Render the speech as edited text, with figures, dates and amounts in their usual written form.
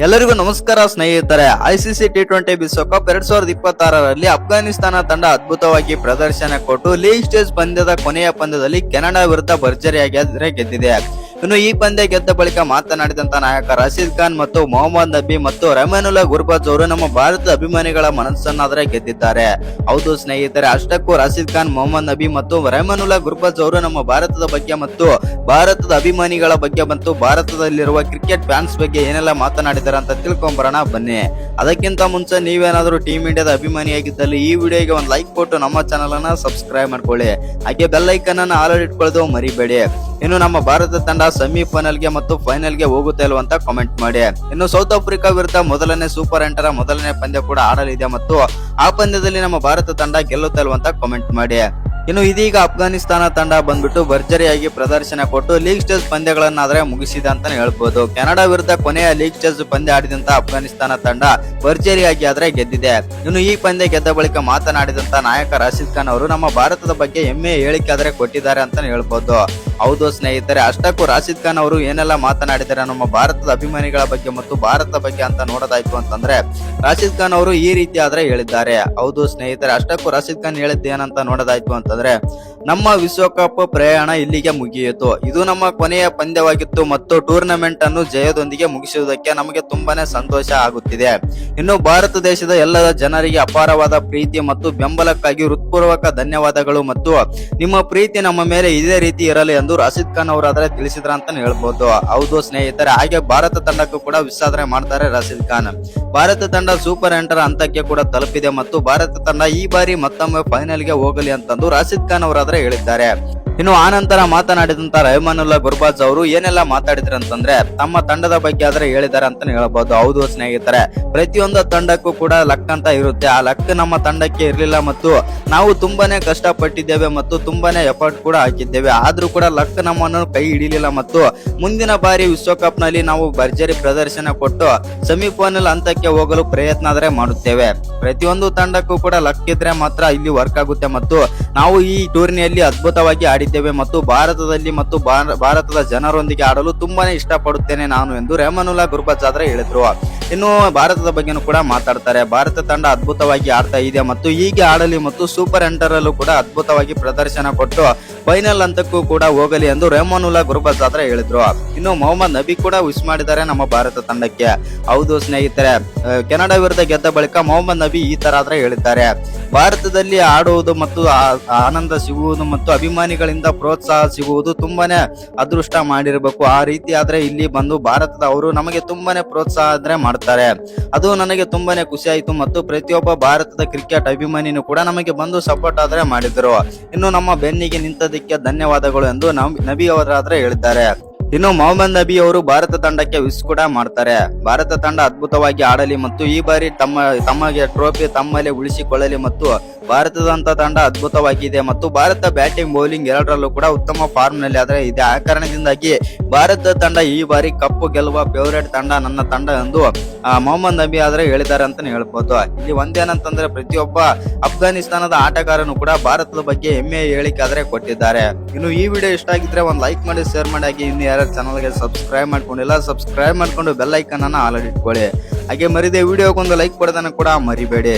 ಎಲ್ಲರಿಗೂ ನಮಸ್ಕಾರ ಸ್ನೇಹಿತರೆ. ಐಸಿಸಿ ಟಿ20 ವಿಶ್ವಕಪ್ 2026ರಲ್ಲಿ ಅಫ್ಘಾನಿಸ್ತಾನ ತಂಡ ಅದ್ಭುತವಾಗಿ ಪ್ರದರ್ಶನ ಕೊಟ್ಟು ಲೀಗ್ ಸ್ಟೇಜ್ ಪಂದ್ಯದ ಕೊನೆಯ ಪಂದ್ಯದಲ್ಲಿ ಕೆನಡಾ ವಿರುದ್ಧ ಭರ್ಜರಿಯಾಗಿ ಗೆದ್ದಿದೆ. ಇನ್ನು ಈ ಪಂದ್ಯ ಗೆದ್ದ ಬಳಿಕ ಮಾತನಾಡಿದಂತ ನಾಯಕ ರಶೀದ್ ಖಾನ್ ಮತ್ತು ಮೊಹಮ್ಮದ್ ನಬಿ ಮತ್ತು ರಹಮಾನುಲ್ಲಾ ಗುರ್ಬಾಜ್ ಅವರು ನಮ್ಮ ಭಾರತದ ಅಭಿಮಾನಿಗಳ ಮನಸ್ಸನ್ನಾದರೆ ಗೆದ್ದಿದ್ದಾರೆ. ಹೌದು ಸ್ನೇಹಿತರೆ, ಅಷ್ಟಕ್ಕೂ ರಶೀದ್ ಖಾನ್, ಮೊಹಮ್ಮದ್ ನಬಿ ಮತ್ತು ರಹಮಾನುಲ್ಲಾ ಗುರ್ಬಾಜ್ ಅವರು ನಮ್ಮ ಭಾರತದ ಬಗ್ಗೆ ಮತ್ತು ಭಾರತದ ಅಭಿಮಾನಿಗಳ ಬಗ್ಗೆ ಮತ್ತು ಭಾರತದಲ್ಲಿರುವ ಕ್ರಿಕೆಟ್ ಫ್ಯಾನ್ಸ್ ಬಗ್ಗೆ ಏನೆಲ್ಲ ಮಾತನಾಡಿದ್ದಾರೆ ಅಂತ ತಿಳ್ಕೊಂಬರೋಣ ಬನ್ನಿ. ಅದಕ್ಕಿಂತ ಮುಂಚೆ ನೀವೇನಾದ್ರೂ ಟೀಮ್ ಇಂಡಿಯಾದ ಅಭಿಮಾನಿಯಾಗಿದ್ದಲ್ಲಿ ಈ ವಿಡಿಯೋಗೆ ಒಂದು ಲೈಕ್ ಕೊಟ್ಟು ನಮ್ಮ ಚಾನಲ್ ಅನ್ನ ಸಬ್ಸ್ಕ್ರೈಬ್ ಮಾಡ್ಕೊಳ್ಳಿ. ಹಾಗೆ ಬೆಲ್ ಐಕನ್ ಅನ್ನು ಆಲ್ ಇಟ್ಕೊಳ್ಳೋದು ಮರಿಬೇಡಿ. ಇನ್ನು ನಮ್ಮ ಭಾರತ ತಂಡ ಸೆಮಿಫೈನಲ್ ಗೆ ಮತ್ತು ಫೈನಲ್ ಗೆ ಹೋಗುತ್ತೆ ಇಲ್ವ ಅಂತ ಕಾಮೆಂಟ್ ಮಾಡಿ. ಇನ್ನು ಸೌತ್ ಆಫ್ರಿಕಾ ವಿರುದ್ಧ ಮೊದಲನೇ ಸೂಪರ್ 8ರ ಮೊದಲನೇ ಪಂದ್ಯ ಕೂಡ ಆಡಲಿದೆ ಮತ್ತು ಆ ಪಂದ್ಯದಲ್ಲಿ ನಮ್ಮ ಭಾರತ ತಂಡ ಗೆಲ್ಲುತ್ತೆ ಇಲ್ವ ಅಂತ ಕಾಮೆಂಟ್ ಮಾಡಿ. ಇನ್ನು ಇದೀಗ ಅಫ್ಘಾನಿಸ್ತಾನ ತಂಡ ಬಂದ್ಬಿಟ್ಟು ಭರ್ಜರಿಯಾಗಿ ಪ್ರದರ್ಶನ ಕೊಟ್ಟು ಲೀಗ್ ಸ್ಟೇಜ್ ಪಂದ್ಯಗಳನ್ನಾದ್ರೆ ಮುಗಿಸಿದೆ ಅಂತಾನೆ ಹೇಳ್ಬೋದು. ಕೆನಡಾ ವಿರುದ್ಧ ಕೊನೆಯ ಲೀಗ್ ಸ್ಟೇಜ್ ಪಂದ್ಯ ಆಡಿದಂತ ಅಫ್ಘಾನಿಸ್ತಾನ ತಂಡ ಭರ್ಜರಿಯಾಗಿ ಆದ್ರೆ ಗೆದ್ದಿದೆ. ಇನ್ನು ಈ ಪಂದ್ಯ ಗೆದ್ದ ಬಳಿಕ ಮಾತನಾಡಿದಂತ ನಾಯಕ ರಶೀದ್ ಖಾನ್ ಅವರು ನಮ್ಮ ಭಾರತದ ಬಗ್ಗೆ ಹೆಮ್ಮೆಯ ಹೇಳಿಕೆ ಆದ್ರೆ ಕೊಟ್ಟಿದ್ದಾರೆ ಅಂತಾನೆ ಹೇಳ್ಬೋದು. ಹೌದು ಸ್ನೇಹಿತರೆ, ಅಷ್ಟಕ್ಕೂ ರಶೀದ್ ಖಾನ್ ಅವರು ಏನೆಲ್ಲ ಮಾತನಾಡಿದ್ದಾರೆ ನಮ್ಮ ಭಾರತದ ಅಭಿಮಾನಿಗಳ ಬಗ್ಗೆ ಮತ್ತು ಭಾರತದ ಬಗ್ಗೆ ಅಂತ ನೋಡೋದಾಯ್ತು ಅಂತಂದ್ರೆ ರಶೀದ್ ಖಾನ್ ಅವರು ಈ ರೀತಿ ಆದ್ರೆ ಹೇಳಿದ್ದಾರೆ. ಹೌದು ಸ್ನೇಹಿತರೆ, ಅಷ್ಟಕ್ಕೂ ರಶೀದ್ ಖಾನ್ ಹೇಳಿದ್ದು ಏನಂತ ನೋಡೋದಾಯ್ತು ಅಂತಂದ್ರೆ, ನಮ್ಮ ವಿಶ್ವಕಪ್ ಪ್ರಯಾಣ ಇಲ್ಲಿಗೆ ಮುಗಿಯಿತು. ಇದು ನಮ್ಮ ಕೊನೆಯ ಪಂದ್ಯವಾಗಿತ್ತು ಮತ್ತು ಟೂರ್ನಮೆಂಟ್ ಅನ್ನು ಜಯದೊಂದಿಗೆ ಮುಗಿಸುವುದಕ್ಕೆ ನಮಗೆ ತುಂಬಾನೇ ಸಂತೋಷ ಆಗುತ್ತಿದೆ. ಇನ್ನು ಭಾರತ ದೇಶದ ಎಲ್ಲ ಜನರಿಗೆ ಅಪಾರವಾದ ಪ್ರೀತಿ ಮತ್ತು ಬೆಂಬಲಕ್ಕಾಗಿ ಹೃತ್ಪೂರ್ವಕ ಧನ್ಯವಾದಗಳು ಮತ್ತು ನಿಮ್ಮ ಪ್ರೀತಿ ನಮ್ಮ ಮೇಲೆ ಇದೇ ರೀತಿ ಇರಲಿ ಎಂದು ರಶೀದ್ ಖಾನ್ ಅವರಾದ್ರೆ ತಿಳಿಸಿದ್ರ ಅಂತ ಹೇಳ್ಬೋದು. ಹೌದು ಸ್ನೇಹಿತರೆ, ಹಾಗೆ ಭಾರತ ತಂಡಕ್ಕೂ ಕೂಡ ವಿಶ್ವಾಸ ಮಾಡ್ತಾರೆ ರಶೀದ್ ಖಾನ್. ಭಾರತ ತಂಡ ಸೂಪರ್ 8ರ ಹಂತಕ್ಕೆ ಕೂಡ ತಲುಪಿದೆ ಮತ್ತು ಭಾರತ ತಂಡ ಈ ಬಾರಿ ಮತ್ತೊಮ್ಮೆ ಫೈನಲ್ ಗೆ ಹೋಗಲಿ ಅಂತಂದು ರಶೀದ್ ಖಾನ್ ಅವರಾದ್ರೆ ಹೇಳಿದ್ದಾರೆ. ಇನ್ನು ಆನಂತರ ಮಾತನಾಡಿದಂತ ರಹಮಾನುಲ್ಲಾ ಗುರ್ಬಾಜ್ ಅವರು ಏನೆಲ್ಲ ಮಾತಾಡಿದ್ರು ಅಂತಂದ್ರೆ ತಮ್ಮ ತಂಡದ ಬಗ್ಗೆ ಆದ್ರೆ ಹೇಳಿದ್ದಾರೆ ಅಂತಾನೆ ಹೇಳ್ಬಹುದು. ಹೌದು ಸ್ನೇಹಿತರೆ, ಪ್ರತಿಯೊಂದು ತಂಡಕ್ಕೂ ಕೂಡ ಲಕ್ ಅಂತ ಇರುತ್ತೆ. ಆ ಲಕ್ ನಮ್ಮ ತಂಡಕ್ಕೆ ಇರ್ಲಿಲ್ಲ ಮತ್ತು ನಾವು ತುಂಬಾನೇ ಕಷ್ಟಪಟ್ಟಿದ್ದೇವೆ ಮತ್ತು ತುಂಬಾನೇ ಎಫರ್ಟ್ ಕೂಡ ಹಾಕಿದ್ದೇವೆ. ಆದ್ರೂ ಕೂಡ ಲಕ್ ನಮ್ಮನ್ನು ಕೈ ಹಿಡಿಲಿಲ್ಲ ಮತ್ತು ಮುಂದಿನ ಬಾರಿ ವಿಶ್ವಕಪ್ ನಲ್ಲಿ ನಾವು ಭರ್ಜರಿ ಪ್ರದರ್ಶನ ಕೊಟ್ಟು ಸೆಮಿಫೈನಲ್ ಹಂತಕ್ಕೆ ಹೋಗಲು ಪ್ರಯತ್ನ ಆದ್ರೆ ಮಾಡುತ್ತೇವೆ. ಪ್ರತಿಯೊಂದು ತಂಡಕ್ಕೂ ಕೂಡ ಲಕ್ ಇದ್ರೆ ಮಾತ್ರ ಇಲ್ಲಿ ವರ್ಕ್ ಆಗುತ್ತೆ ಮತ್ತು ನಾವು ಈ ಟೂರ್ನಿಯಲ್ಲಿ ಅದ್ಭುತವಾಗಿ ಆಡಿದ್ದೇವೆ ಮತ್ತು ಭಾರತದಲ್ಲಿ ಮತ್ತು ಭಾರತದ ಜನರೊಂದಿಗೆ ಆಡಲು ತುಂಬಾನೇ ಇಷ್ಟಪಡುತ್ತೇನೆ ನಾನು ಎಂದು ರಹಮಾನುಲ್ಲಾ ಗುರ್ಬಾಜ್ ಆದ್ರೆ ಹೇಳಿದ್ರು. ಇನ್ನು ಭಾರತದ ಬಗ್ಗೆನೂ ಕೂಡ ಮಾತಾಡ್ತಾರೆ. ಭಾರತ ತಂಡ ಅದ್ಭುತವಾಗಿ ಆಡ್ತಾ ಇದೆ ಮತ್ತು ಹೀಗೆ ಆಡಲಿ ಮತ್ತು ಸೂಪರ್ 8ರಲ್ಲೂ ಕೂಡ ಅದ್ಭುತವಾಗಿ ಪ್ರದರ್ಶನ ಕೊಟ್ಟು ಫೈನಲ್ ಹಂತಕ್ಕೂ ಕೂಡ ಹೋಗಲಿ ಎಂದು ರಹಮಾನುಲ್ಲಾ ಗುರ್ಬಾಜ್ ಆದ್ರೆ ಹೇಳಿದ್ರು. ಇನ್ನು ಮೊಹಮ್ಮದ್ ನಬಿ ಕೂಡ ವಿಶ್ ಮಾಡಿದ್ದಾರೆ ನಮ್ಮ ಭಾರತ ತಂಡಕ್ಕೆ. ಹೌದು ಸ್ನೇಹಿತರೆ, ಕೆನಡಾ ವಿರುದ್ಧ ಗೆದ್ದ ಬಳಿಕ ಮೊಹಮ್ಮದ್ ನಬಿ ಈ ತರ ಆದ್ರೆ ಹೇಳಿದ್ದಾರೆ, ಭಾರತದಲ್ಲಿ ಆಡುವುದು ಮತ್ತು ಆನಂದ ಸಿಗುವುದು ಮತ್ತು ಅಭಿಮಾನಿಗಳಿಂದ ಪ್ರೋತ್ಸಾಹ ಸಿಗುವುದು ತುಂಬಾನೇ ಅದೃಷ್ಟ ಮಾಡಿರಬೇಕು. ಆ ರೀತಿ ಆದ್ರೆ ಇಲ್ಲಿ ಬಂದು ಭಾರತದ ಅವರು ನಮಗೆ ತುಂಬಾನೇ ಪ್ರೋತ್ಸಾಹ ಆದ್ರೆ ಮಾಡ್ತಾರೆ. ಅದು ನನಗೆ ತುಂಬಾನೇ ಖುಷಿ ಆಯ್ತು ಮತ್ತು ಪ್ರತಿಯೊಬ್ಬ ಭಾರತದ ಕ್ರಿಕೆಟ್ ಅಭಿಮಾನಿನೂ ಕೂಡ ನಮಗೆ ಬಂದು ಸಪೋರ್ಟ್ ಆದ್ರೆ ಮಾಡಿದ್ರು. ಇನ್ನು ನಮ್ಮ ಬೆನ್ನಿಗೆ ನಿಂತದಕ್ಕೆ ಧನ್ಯವಾದಗಳು ಎಂದು ನಬಿ ಅವರಾದ್ರೆ ಹೇಳಿದ್ದಾರೆ. ಇನ್ನು ಮೊಹಮ್ಮದ್ ನಬಿ ಅವರು ಭಾರತ ತಂಡಕ್ಕೆ ವಿಶ್ ಕೂಡ ಮಾಡ್ತಾರೆ. ಭಾರತ ತಂಡ ಅದ್ಭುತವಾಗಿ ಆಡಲಿ ಮತ್ತು ಈ ಬಾರಿ ತಮಗೆ ಟ್ರೋಫಿ ತಮ್ಮಲ್ಲೇ ಉಳಿಸಿಕೊಳ್ಳಲಿ ಮತ್ತು ಭಾರತದಂತ ತಂಡ ಅದ್ಭುತವಾಗಿದೆ ಮತ್ತು ಭಾರತ ಬ್ಯಾಟಿಂಗ್ ಬೌಲಿಂಗ್ ಎರಡರಲ್ಲೂ ಕೂಡ ಉತ್ತಮ ಫಾರ್ಮ್ ನಲ್ಲಿ ಆದ್ರೆ ಇದೆ. ಆ ಕಾರಣದಿಂದಾಗಿ ಭಾರತ ತಂಡ ಈ ಬಾರಿ ಕಪ್ಪು ಗೆಲ್ಲುವ ಫೇವರೇಟ್ ತಂಡ ನನ್ನ ತಂಡ ಎಂದು ಮೊಹಮ್ಮದ್ ನಬಿ ಆದ್ರೆ ಹೇಳಿದ್ದಾರೆ ಅಂತಾನೆ ಹೇಳ್ಬೋದು. ಇಲ್ಲಿ ಒಂದೇನಂತಂದ್ರೆ ಪ್ರತಿಯೊಬ್ಬ ಅಫ್ಘಾನಿಸ್ತಾನದ ಆಟಗಾರನು ಕೂಡ ಭಾರತದ ಬಗ್ಗೆ ಹೆಮ್ಮೆಯ ಹೇಳಿಕೆ ಆದ್ರೆ ಕೊಟ್ಟಿದ್ದಾರೆ. ಇನ್ನು ಈ ವಿಡಿಯೋ ಇಷ್ಟ ಆಗಿದ್ರೆ ಒಂದು ಲೈಕ್ ಮಾಡಿ, ಶೇರ್ ಮಾಡಿ. ಹಾಗೆ ಇನ್ನು ಯಾರು ಚಾನಲ್ಗೆ ಸಬ್ಸ್ಕ್ರೈಬ್ ಮಾಡ್ಕೊಂಡಿಲ್ಲ ಸಬ್ಸ್ಕ್ರೈಬ್ ಮಾಡ್ಕೊಂಡು ಬೆಲ್ ಐಕನ್ ಅನ್ನ ಆಲ್ ಇಟ್ಕೊಳ್ಳಿ. ಹಾಗೆ ಮರಿದೆ ವಿಡಿಯೋಗೊಂದು ಲೈಕ್ ಕೊಡೋದನ್ನ ಕೂಡ ಮರಿಬೇಡಿ.